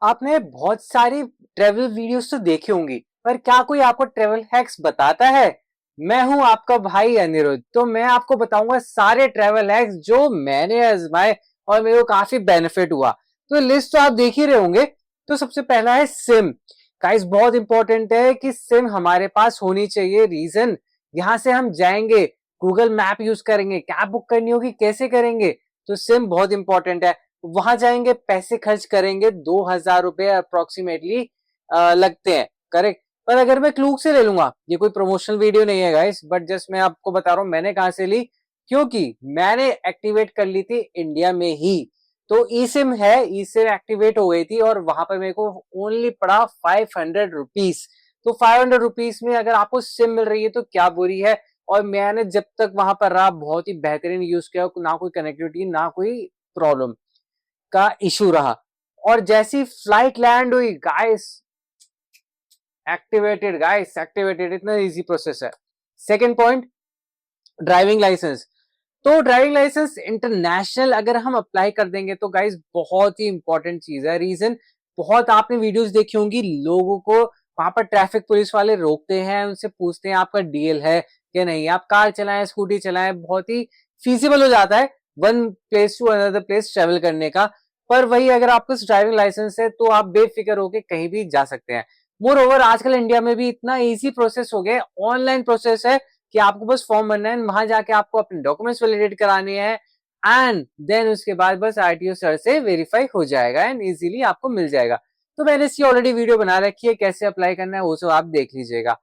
आपने बहुत सारी ट्रेवल वीडियोस तो देखी होंगी, पर क्या कोई आपको ट्रेवल हैक्स बताता है? मैं हूं आपका भाई अनिरुद्ध, तो मैं आपको बताऊंगा सारे ट्रेवल हैक्स जो मैंने आजमाए और मेरे को काफी बेनिफिट हुआ। तो लिस्ट तो आप देख ही रहे होंगे। तो सबसे पहला है सिम। गाइस बहुत इंपॉर्टेंट है कि सिम हमारे पास होनी चाहिए। रीजन, यहां से हम जाएंगे, गूगल मैप यूज करेंगे, कैब बुक करनी होगी, कैसे करेंगे? तो सिम बहुत इंपॉर्टेंट है। वहां जाएंगे, पैसे खर्च करेंगे, 2,000 रुपए अप्रोक्सीमेटली लगते हैं, करेक्ट। पर अगर मैं क्लूक से ले लूंगा, ये कोई प्रमोशनल वीडियो नहीं है गाइस, बट जस्ट मैं आपको बता रहा हूं मैंने कहां से ली, क्योंकि मैंने एक्टिवेट कर ली थी इंडिया में ही। तो ई सिम है, ई सिम एक्टिवेट हो गई थी और वहां पर मेरे को ओनली पड़ा 500 रुपीज। तो 500 रुपीज में अगर आपको सिम मिल रही है तो क्या बुरी है। और मैंने जब तक वहां पर रहा बहुत ही बेहतरीन यूज किया, ना कोई कनेक्टिविटी ना कोई प्रॉब्लम का इशू रहा। और जैसी फ्लाइट लैंड हुई गाइस, एक्टिवेटेड गाइस, एक्टिवेटेड, इतना इजी प्रोसेस है। Second point, driving licence. तो ड्राइविंग लाइसेंस इंटरनेशनल अगर हम अप्लाई कर देंगे तो गाइस बहुत ही इंपॉर्टेंट चीज है। रीजन, बहुत आपने वीडियोस देखी होंगी, लोगों को वहां पर ट्रैफिक पुलिस वाले रोकते हैं, उनसे पूछते हैं आपका डीएल है कि नहीं, आप कार चलाएं, स्कूटी चलाएं, बहुत ही फीजिबल हो जाता है one place to another place travel करने का। पर वही अगर आपके ड्राइविंग लाइसेंस है तो आप बेफिक्र होकर कहीं भी जा सकते हैं। मोर ओवर आजकल इंडिया में भी इतना इजी प्रोसेस हो गया, ऑनलाइन प्रोसेस है कि आपको बस फॉर्म भरना है, वहां जाके आपको अपने डॉक्यूमेंट्स वैलिडेट कराने हैं, एंड देन उसके बाद बस आरटीओ सर से वेरीफाई हो जाएगा एंड इजीली आपको मिल जाएगा। तो मैंने इसकी ऑलरेडी वीडियो बना रखी है, कैसे अप्लाई करना है वो सब आप देख लीजिएगा।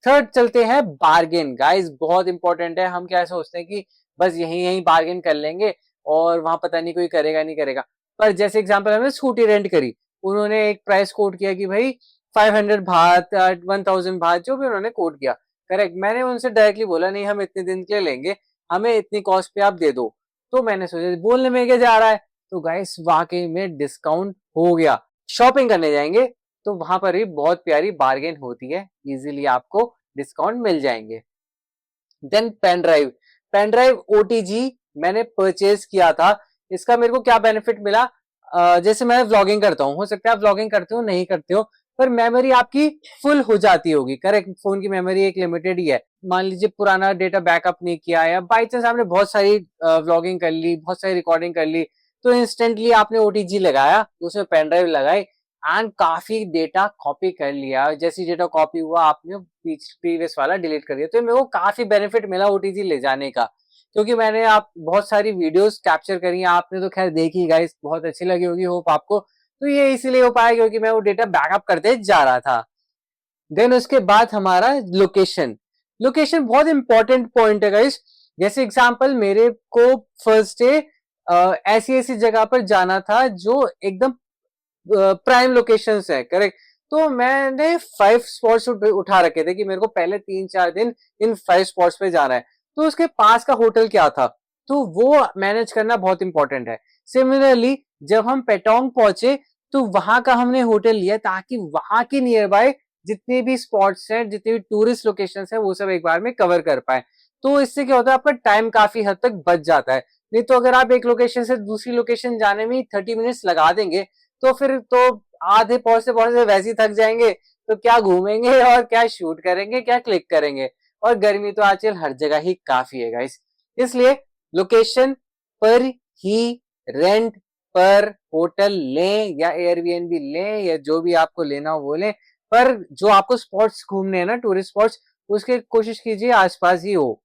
थर्ड चलते हैं बार्गेन। गाइस बहुत इंपॉर्टेंट है। हम क्या सोचते हैं कि बस यही यही बार्गेन कर लेंगे और वहां पता नहीं कोई करेगा नहीं करेगा। पर जैसे एग्जांपल, हमने स्कूटी रेंट करी, उन्होंने एक प्राइस कोट किया कि भाई 500 बात, 1,000 बात, जो भी उन्होंने कोट किया, करेक्ट। मैंने उनसे डायरेक्टली बोला नहीं, हम इतने दिन के लिए लेंगे, हमें इतनी कॉस्ट पे आप दे दो। तो मैंने सोचा बोलने में क्या जा रहा है। तो गाइस वाकई में डिस्काउंट हो गया। शॉपिंग करने जाएंगे तो वहां पर भी बहुत प्यारी बार्गेन होती है, इजीली आपको डिस्काउंट मिल जाएंगे। Then pen drive. Pen drive OTG मैंने परचेज किया था। इसका मेरे को क्या बेनिफिट मिला, जैसे मैं व्लॉगिंग करता हूँ, हो सकता है आप व्लॉगिंग करते हो नहीं करते हो, पर मेमोरी आपकी फुल हो जाती होगी, करेक्ट। फोन की मेमोरी एक लिमिटेड ही है। मान लीजिए पुराना डेटा बैकअप नहीं किया या बाई चांस आपने बहुत सारी व्लॉगिंग कर ली, बहुत सारी रिकॉर्डिंग कर ली, तो इंस्टेंटली आपने ओटीजी लगाया, उसमें पेन ड्राइव लगाई एंड काफी डेटा कॉपी कर लिया। जैसी डेटा कॉपी हुआ आपने प्रीवियस वाला डिलीट कर दिया। तो मेरे को काफी बेनिफिट मिला ओटीजी ले जाने का, क्योंकि मैंने आप बहुत सारी वीडियोस कैप्चर करी हैं, आपने तो खैर देखी गाइस, बहुत अच्छी लगी होगी होप आपको। तो ये इसीलिए हो पाया क्योंकि मैं वो डेटा बैकअप करते जा रहा था। देन उसके बाद हमारा लोकेशन। लोकेशन बहुत इंपॉर्टेंट पॉइंट है गाइस। जैसे एग्जांपल, मेरे को फर्स्ट डे ऐसी ऐसी जगह पर जाना था जो एकदम प्राइम लोकेशंस है, करेक्ट। तो मैंने 5 स्पॉट्स उठा रखे थे कि मेरे को पहले 3-4 दिन इन 5 स्पॉट्स पे जाना है। तो उसके पास का होटल क्या था, तो वो मैनेज करना बहुत इंपॉर्टेंट है। सिमिलरली जब हम पेटोंग पहुंचे तो वहां का हमने होटल लिया ताकि वहां के नियर बाय जितने भी स्पॉट्स हैं, जितने भी टूरिस्ट लोकेशंस हैं, वो सब एक बार में कवर कर पाए। तो इससे क्या होता है, आपका टाइम काफी हद तक बच जाता है। नहीं तो अगर आप एक लोकेशन से दूसरी लोकेशन जाने में 30 मिनट्स लगा देंगे तो फिर तो आधे पहुंचते पहुंचते वैसे ही थक जाएंगे, तो क्या घूमेंगे और क्या शूट करेंगे, क्या क्लिक करेंगे। और गर्मी तो आजकल हर जगह ही काफी है गाइस। इसलिए लोकेशन पर ही रेंट पर होटल लें या एयरबीएनबी लें या जो भी आपको लेना हो वो लें, पर जो आपको स्पॉट्स घूमने हैं ना, टूरिस्ट स्पॉट्स, उसकी कोशिश कीजिए आसपास ही हो।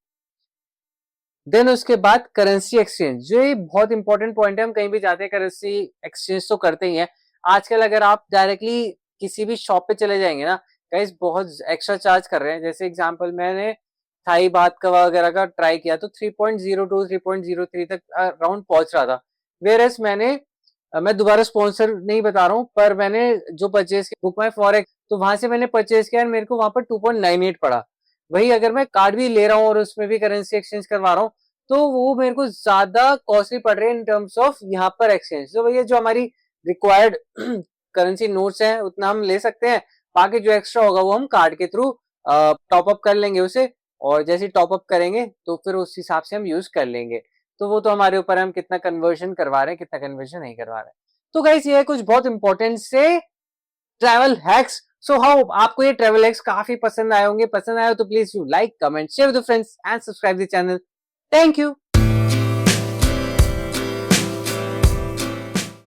देन उसके बाद करेंसी एक्सचेंज, जो ये बहुत इंपॉर्टेंट पॉइंट है। हम कहीं भी जाते हैं करेंसी एक्सचेंज तो करते ही हैं। आजकल अगर आप डायरेक्टली किसी भी शॉप पे चले जाएंगे ना, गाइस बहुत एक्स्ट्रा चार्ज कर रहे हैं। जैसे एग्जांपल, मैंने थाई बात का वगैरह का ट्राई किया तो 3.02 3.03 तक अराउंड पहुंच रहा था। वेर एस मैं दोबारा स्पॉन्सर नहीं बता रहा हूँ, पर मैंने जो परचेज किया बुक माई फॉरेक्स, तो वहां से मैंने परचेज किया, मेरे को वहां पर 2.98 पड़ा। वही अगर मैं कार्ड भी ले रहा हूँ और उसमें भी करेंसी एक्सचेंज करवा रहा हूँ तो वो मेरे को ज्यादा कॉस्टली पड़ रहे हैं इन टर्म्स ऑफ यहाँ पर एक्सचेंज। तो भैया जो हमारी रिक्वायर्ड करेंसी नोट्स हैं उतना हम ले सकते हैं, बाकी जो एक्स्ट्रा होगा वो हम कार्ड के थ्रू टॉप अप कर लेंगे उसे, और जैसे टॉप अप करेंगे तो फिर उस हिसाब से हम यूज कर लेंगे। तो वो तो हमारे ऊपर है, हम कितना कन्वर्जन करवा रहे हैं, कितना कन्वर्जन नहीं करवा रहे हैं। तो गाइस ये है कुछ बहुत इंपॉर्टेंट से ट्रैवल हैक्स। सो हाउ आपको ये ट्रैवल हैक्स काफी पसंद आए होंगे, पसंद आए हो तो please you like, comment, share with friends and subscribe the channel. Thank you.